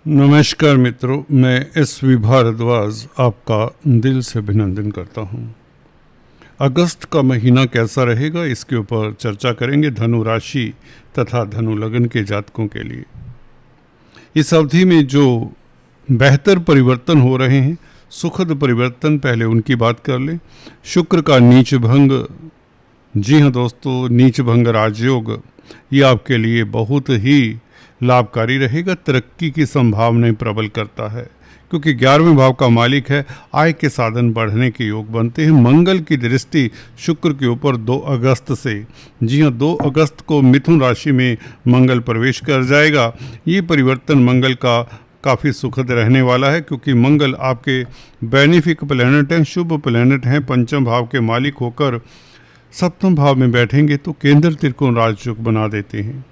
नमस्कार मित्रों, मैं एस.वी. भारद्वाज आपका दिल से अभिनंदन करता हूं। अगस्त का महीना कैसा रहेगा, इसके ऊपर चर्चा करेंगे धनु राशि तथा धनु लग्न के जातकों के लिए। इस अवधि में जो बेहतर परिवर्तन हो रहे हैं, सुखद परिवर्तन, पहले उनकी बात कर लें। शुक्र का नीच भंग, जी हाँ दोस्तों, नीच भंग राजयोग, ये आपके लिए बहुत ही लाभकारी रहेगा। तरक्की की संभावनाएं प्रबल करता है क्योंकि 11वें भाव का मालिक है। आय के साधन बढ़ने के योग बनते हैं। मंगल की दृष्टि शुक्र के ऊपर 2 अगस्त से, जी हाँ 2 अगस्त को मिथुन राशि में मंगल प्रवेश कर जाएगा। ये परिवर्तन मंगल का काफ़ी सुखद रहने वाला है क्योंकि मंगल आपके बेनिफिक प्लैनेट हैं, शुभ प्लैनेट हैं। पंचम भाव के मालिक होकर सप्तम भाव में बैठेंगे तो केंद्र त्रिकोण राजयोग बना देते हैं।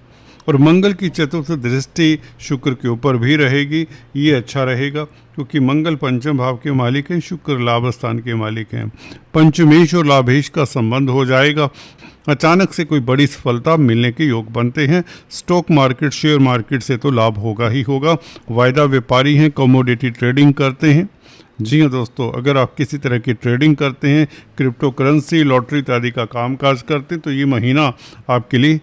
और मंगल की चतुर्थ दृष्टि शुक्र के ऊपर भी रहेगी। ये अच्छा रहेगा क्योंकि मंगल पंचम भाव के मालिक हैं, शुक्र लाभ स्थान के मालिक हैं। पंचमेश और लाभेश का संबंध हो जाएगा। अचानक से कोई बड़ी सफलता मिलने के योग बनते हैं। स्टॉक मार्केट, शेयर मार्केट से तो लाभ होगा ही होगा। वायदा व्यापारी हैं, कमोडिटी ट्रेडिंग करते हैं। जी हाँ दोस्तों, अगर आप किसी तरह की ट्रेडिंग करते हैं, क्रिप्टो करेंसी, लॉटरी इत्यादि का कामकाज करते हैं, तो ये महीना आपके लिए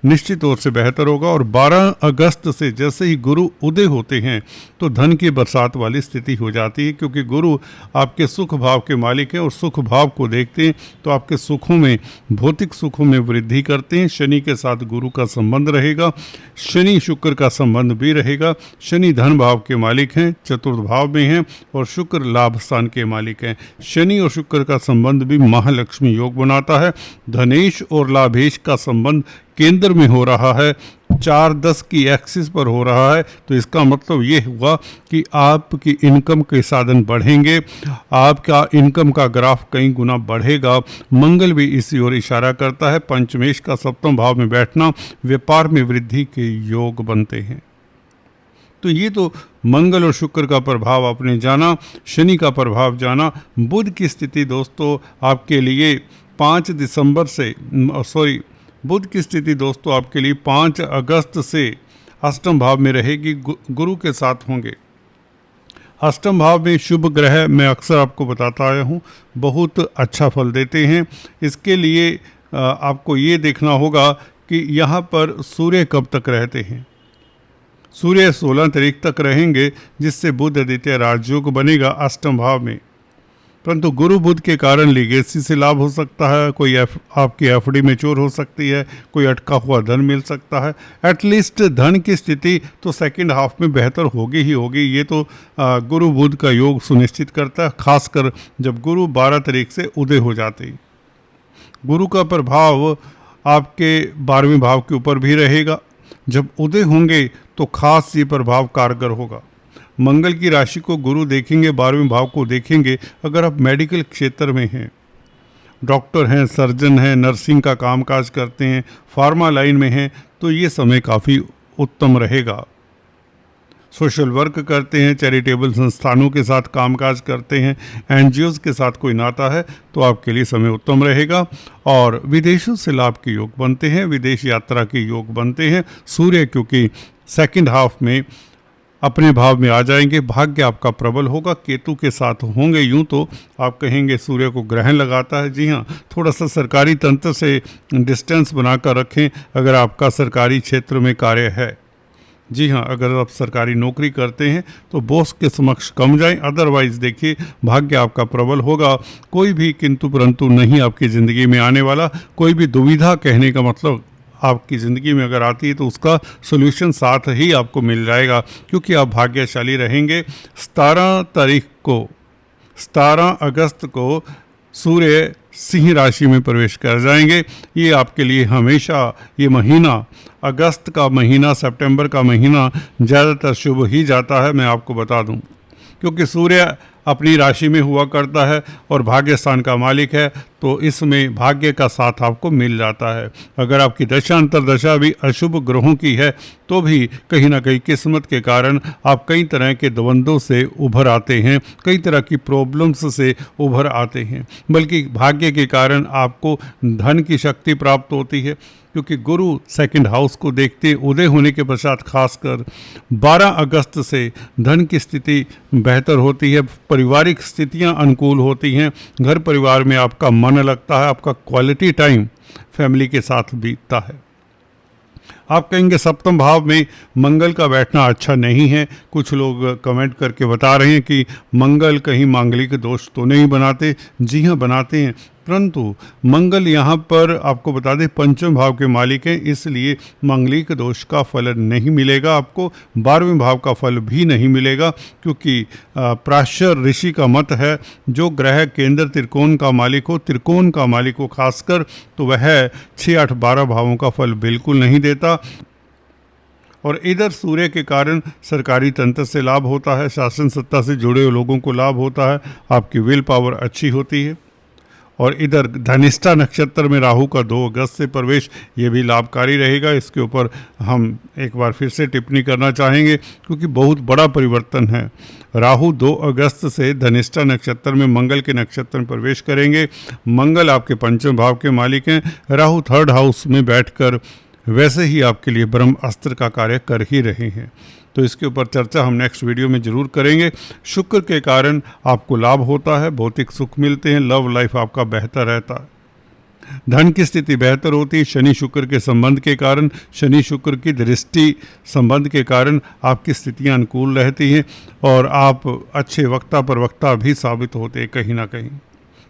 निश्चित तौर से बेहतर होगा। और 12 अगस्त से जैसे ही गुरु उदय होते हैं तो धन की बरसात वाली स्थिति हो जाती है क्योंकि गुरु आपके सुख भाव के मालिक हैं और सुख भाव को देखते हैं तो आपके सुखों में, भौतिक सुखों में वृद्धि करते हैं। शनि के साथ गुरु का संबंध रहेगा, शनि शुक्र का संबंध भी रहेगा। शनि धन भाव के मालिक हैं, चतुर्थ भाव में हैं, और शुक्र लाभ स्थान के मालिक हैं। शनि और शुक्र का संबंध भी महालक्ष्मी योग बनाता है। धनेश और लाभेश का संबंध केंद्र में हो रहा है, 4-10 की एक्सिस पर हो रहा है, तो इसका मतलब ये हुआ कि आपकी इनकम के साधन बढ़ेंगे, आपका इनकम का ग्राफ कई गुना बढ़ेगा। मंगल भी इसी ओर इशारा करता है। पंचमेश का सप्तम भाव में बैठना व्यापार में वृद्धि के योग बनते हैं। तो ये तो मंगल और शुक्र का प्रभाव आपने जाना, शनि का प्रभाव जाना। बुध की स्थिति दोस्तों आपके लिए 5 दिसंबर से बुध की स्थिति दोस्तों आपके लिए 5 अगस्त से अष्टम भाव में रहेगी, गुरु के साथ होंगे। अष्टम भाव में शुभ ग्रह, मैं अक्सर आपको बताता आया हूँ, बहुत अच्छा फल देते हैं। इसके लिए आपको ये देखना होगा कि यहाँ पर सूर्य कब तक रहते हैं। सूर्य 16 तारीख तक रहेंगे, जिससे बुध आदित्य राजयोग बनेगा अष्टम भाव में। परंतु गुरु बुध के कारण लीगेसी से लाभ हो सकता है, कोई आपकी एफडी मैच्योर हो सकती है, कोई अटका हुआ धन मिल सकता है। एटलीस्ट धन की स्थिति तो सेकंड हाफ में बेहतर होगी ही होगी। ये तो गुरु बुध का योग सुनिश्चित करता है, खासकर जब गुरु 12 तारीख से उदय हो जाते हैं। गुरु का प्रभाव आपके 12वें भाव के ऊपर भी रहेगा। जब उदय होंगे तो खास ये प्रभाव कारगर होगा। मंगल की राशि को गुरु देखेंगे, 12वें भाव को देखेंगे। अगर आप मेडिकल क्षेत्र में हैं, डॉक्टर हैं, सर्जन हैं, नर्सिंग का कामकाज करते हैं, फार्मा लाइन में हैं, तो ये समय काफ़ी उत्तम रहेगा। सोशल वर्क करते हैं, चैरिटेबल संस्थानों के साथ कामकाज करते हैं, एनजीओज के साथ कोई नाता है, तो आपके लिए समय उत्तम रहेगा। और विदेशों से लाभ के योग बनते हैं, विदेश यात्रा के योग बनते हैं। सूर्य क्योंकि सेकंड हाफ में अपने भाव में आ जाएंगे, भाग्य आपका प्रबल होगा। केतु के साथ होंगे, यूं तो आप कहेंगे सूर्य को ग्रहण लगाता है। जी हाँ, थोड़ा सा सरकारी तंत्र से डिस्टेंस बनाकर रखें अगर आपका सरकारी क्षेत्र में कार्य है। जी हाँ, अगर आप सरकारी नौकरी करते हैं तो बॉस के समक्ष कम जाएं, अदरवाइज देखिए भाग्य आपका प्रबल होगा। कोई भी किंतु परंतु नहीं आपकी ज़िंदगी में आने वाला। कोई भी दुविधा, कहने का मतलब आपकी ज़िंदगी में अगर आती है तो उसका सोल्यूशन साथ ही आपको मिल जाएगा क्योंकि आप भाग्यशाली रहेंगे। 17 अगस्त को सूर्य सिंह राशि में प्रवेश कर जाएंगे। ये आपके लिए हमेशा ये महीना, अगस्त का महीना, सितंबर का महीना ज़्यादातर शुभ ही जाता है, मैं आपको बता दूं, क्योंकि सूर्य अपनी राशि में हुआ करता है और भाग्य स्थान का मालिक है। तो इसमें भाग्य का साथ आपको मिल जाता है। अगर आपकी दशा अंतर्दशा भी अशुभ ग्रहों की है तो भी कहीं ना कहीं किस्मत के कारण आप कई तरह के द्वंद्वों से उभर आते हैं, कई तरह की प्रॉब्लम्स से उभर आते हैं। बल्कि भाग्य के कारण आपको धन की शक्ति प्राप्त होती है, क्योंकि गुरु सेकंड हाउस को देखते उदय होने के पश्चात खासकर 12 अगस्त से धन की स्थिति बेहतर होती है, पारिवारिक स्थितियां अनुकूल होती हैं, घर परिवार में आपका मन लगता है, आपका क्वालिटी टाइम फैमिली के साथ बीतता है। आप कहेंगे सप्तम भाव में मंगल का बैठना अच्छा नहीं है। कुछ लोग कमेंट करके बता रहे हैं कि मंगल कहीं मांगलिक दोष तो नहीं बनाते। जी हाँ, बनाते हैं, परंतु मंगल यहाँ पर आपको बता दें पंचम भाव के मालिक हैं, इसलिए मांगलिक दोष का फल नहीं मिलेगा आपको, 12वें भाव का फल भी नहीं मिलेगा, क्योंकि प्राशर ऋषि का मत है जो ग्रह केंद्र त्रिकोण का मालिक हो, त्रिकोण का मालिक हो खासकर, तो वह 6, 8, 12 भावों का फल बिल्कुल नहीं देता। और इधर सूर्य के कारण सरकारी तंत्र से लाभ होता है, शासन सत्ता से जुड़े हुए लोगों को लाभ होता है, आपकी विल पावर अच्छी होती है। और इधर धनिष्ठा नक्षत्र में राहु का 2 अगस्त से प्रवेश, ये भी लाभकारी रहेगा। इसके ऊपर हम एक बार फिर से टिप्पणी करना चाहेंगे क्योंकि बहुत बड़ा परिवर्तन है। राहु 2 अगस्त से धनिष्ठा नक्षत्र में मंगल के नक्षत्र में प्रवेश करेंगे। मंगल आपके पंचम भाव के मालिक हैं, राहु 3rd हाउस में बैठकर वैसे ही आपके लिए ब्रह्म अस्त्र का कार्य कर ही रहे हैं। तो इसके ऊपर चर्चा हम नेक्स्ट वीडियो में जरूर करेंगे। शुक्र के कारण आपको लाभ होता है, भौतिक सुख मिलते हैं, लव लाइफ आपका बेहतर रहता है, धन की स्थिति बेहतर होती है। शनि शुक्र के संबंध के कारण, शनि शुक्र की दृष्टि संबंध के कारण आपकी स्थितियां अनुकूल रहती हैं और आप अच्छे वक्ता प्रवक्ता भी साबित होते हैं कहीं ना कहीं,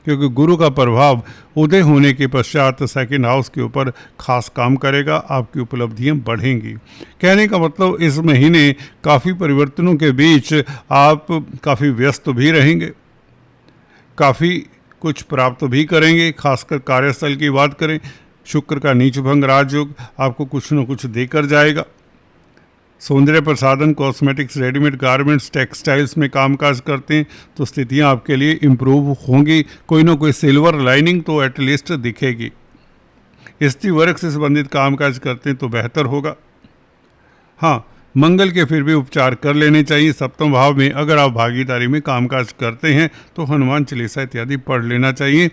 क्योंकि गुरु का प्रभाव उदय होने के पश्चात सेकंड हाउस के ऊपर खास काम करेगा, आपकी उपलब्धियां बढ़ेंगी। कहने का मतलब इस महीने काफ़ी परिवर्तनों के बीच आप काफ़ी व्यस्त भी रहेंगे, काफ़ी कुछ प्राप्त भी करेंगे। खासकर कार्यस्थल की बात करें, शुक्र का नीच भंग राजयोग आपको कुछ न कुछ देकर जाएगा। सौंदर्य प्रसाधन, कॉस्मेटिक्स, रेडीमेड गारमेंट्स, टेक्सटाइल्स में कामकाज करते हैं तो स्थितियां आपके लिए इम्प्रूव होंगी, कोई ना कोई सिल्वर लाइनिंग तो एटलीस्ट दिखेगी। स्त्री वर्ग से संबंधित कामकाज करते हैं तो बेहतर होगा। हाँ, मंगल के फिर भी उपचार कर लेने चाहिए। सप्तम भाव में अगर आप भागीदारी में कामकाज करते हैं तो हनुमान चालीसा इत्यादि पढ़ लेना चाहिए,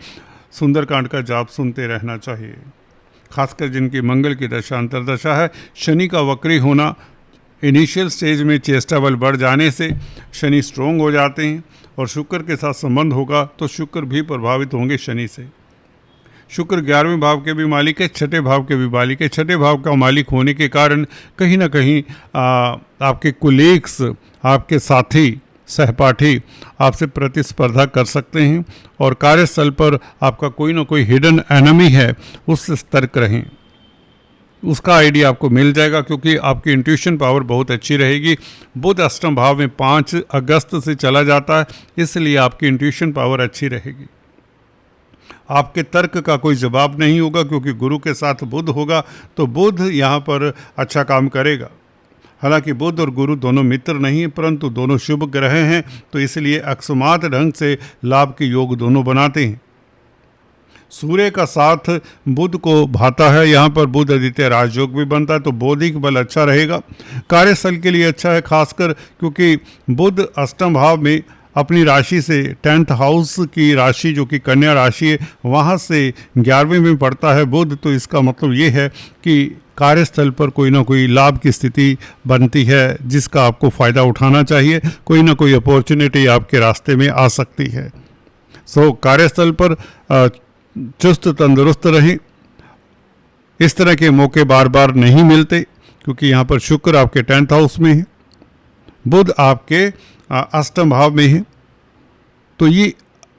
सुंदरकांड का जाप सुनते रहना चाहिए। खासकर जिनकी मंगल की दशा अंतर्दशा है, शनि का वक्री होना, इनिशियल स्टेज में चेष्टा बल बढ़ जाने से शनि स्ट्रोंग हो जाते हैं और शुक्र के साथ संबंध होगा तो शुक्र भी प्रभावित होंगे शनि से। शुक्र 11वें भाव के भी मालिक है, 6ठे भाव के भी मालिक है। 6ठे भाव का मालिक होने के कारण कहीं ना कहीं आपके कुलीग्स, आपके साथी, सहपाठी आपसे प्रतिस्पर्धा कर सकते हैं और कार्यस्थल पर आपका कोई ना कोई हिडन एनिमी है, उससे सतर्क रहें। उसका आइडिया आपको मिल जाएगा क्योंकि आपकी इंट्यूशन पावर बहुत अच्छी रहेगी। बुध अष्टम भाव में 5 अगस्त से चला जाता है, इसलिए आपकी इंट्यूशन पावर अच्छी रहेगी। आपके तर्क का कोई जवाब नहीं होगा क्योंकि गुरु के साथ बुध होगा, तो बुध यहाँ पर अच्छा काम करेगा। हालांकि बुध और गुरु दोनों मित्र नहीं हैं, परंतु दोनों शुभ ग्रह हैं, तो इसलिए अकस्मात ढंग से लाभ के योग दोनों बनाते हैं। सूर्य का साथ बुध को भाता है, यहाँ पर बुध आदित्य राजयोग भी बनता है, तो बौद्धिक बल अच्छा रहेगा। कार्यस्थल के लिए अच्छा है, खासकर क्योंकि बुध अष्टम भाव में अपनी राशि से 10th हाउस की राशि जो कि कन्या राशि है, वहाँ से 11वें में पड़ता है बुध, तो इसका मतलब ये है कि कार्यस्थल पर कोई ना कोई लाभ की स्थिति बनती है जिसका आपको फ़ायदा उठाना चाहिए। कोई ना कोई अपॉर्चुनिटी आपके रास्ते में आ सकती है। सो कार्यस्थल पर चुस्त तंदुरुस्त रहें। इस तरह के मौके बार बार नहीं मिलते क्योंकि यहाँ पर शुक्र आपके 10th हाउस में है, बुध आपके अष्टम भाव में है, तो ये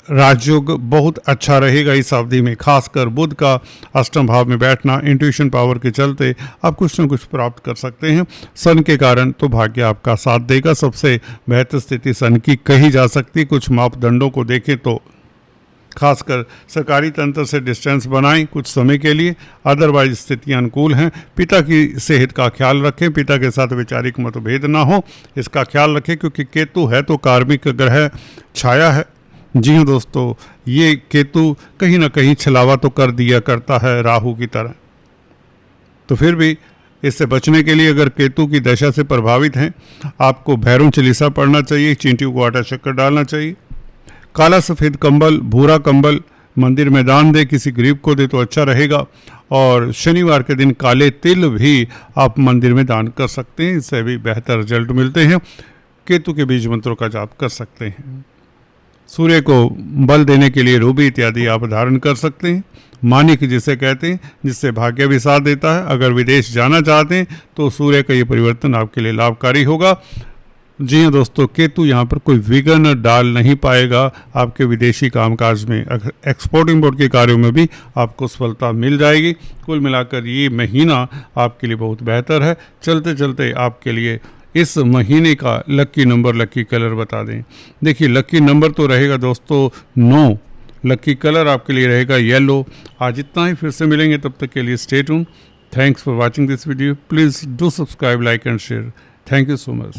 राजयोग बहुत अच्छा रहेगा इस अवधि में। खासकर बुध का अष्टम भाव में बैठना, इंट्यूशन पावर के चलते आप कुछ न कुछ प्राप्त कर सकते हैं। सन के कारण तो भाग्य आपका साथ देगा। सबसे बेहतर स्थिति सन की कही जा सकती। कुछ मापदंडों को देखें तो खासकर सरकारी तंत्र से डिस्टेंस बनाएं कुछ समय के लिए, अदरवाइज स्थितियां अनुकूल हैं। पिता की सेहत का ख्याल रखें, पिता के साथ वैचारिक मतभेद ना हो, इसका ख्याल रखें क्योंकि केतु है तो कार्मिक ग्रह छाया है, जी हाँ दोस्तों, ये केतु कहीं ना कहीं छलावा तो कर दिया करता है राहु की तरह, तो फिर भी इससे बचने के लिए अगर केतु की दशा से प्रभावित हैं, आपको भैरव चालीसा पढ़ना चाहिए, चींटियों को आटा शक्कर डालना चाहिए, काला सफ़ेद कंबल, भूरा कंबल मंदिर में दान दे, किसी गरीब को दे तो अच्छा रहेगा। और शनिवार के दिन काले तिल भी आप मंदिर में दान कर सकते हैं, इससे भी बेहतर रिजल्ट मिलते हैं। केतु के बीज मंत्रों का जाप कर सकते हैं। सूर्य को बल देने के लिए रूबी इत्यादि आप धारण कर सकते हैं। मानिक जिसे कहते हैं, जिससे भाग्य भी साथ देता है। अगर विदेश जाना चाहते हैं तो सूर्य का ये परिवर्तन आपके लिए लाभकारी होगा। जी हाँ दोस्तों, केतु यहाँ पर कोई विघ्न डाल नहीं पाएगा आपके विदेशी कामकाज में। एक्सपोर्ट इंपोर्ट के कार्यों में भी आपको सफलता मिल जाएगी। कुल मिलाकर ये महीना आपके लिए बहुत बेहतर है। चलते चलते आपके लिए इस महीने का लकी नंबर, लकी कलर बता दें। देखिए, लकी नंबर तो रहेगा दोस्तों 9, लकी कलर आपके लिए रहेगा येलो। आज इतना ही, फिर से मिलेंगे, तब तक के लिए stay tune. Thanks for watching this video. Please do subscribe, like and share. Thank you so much.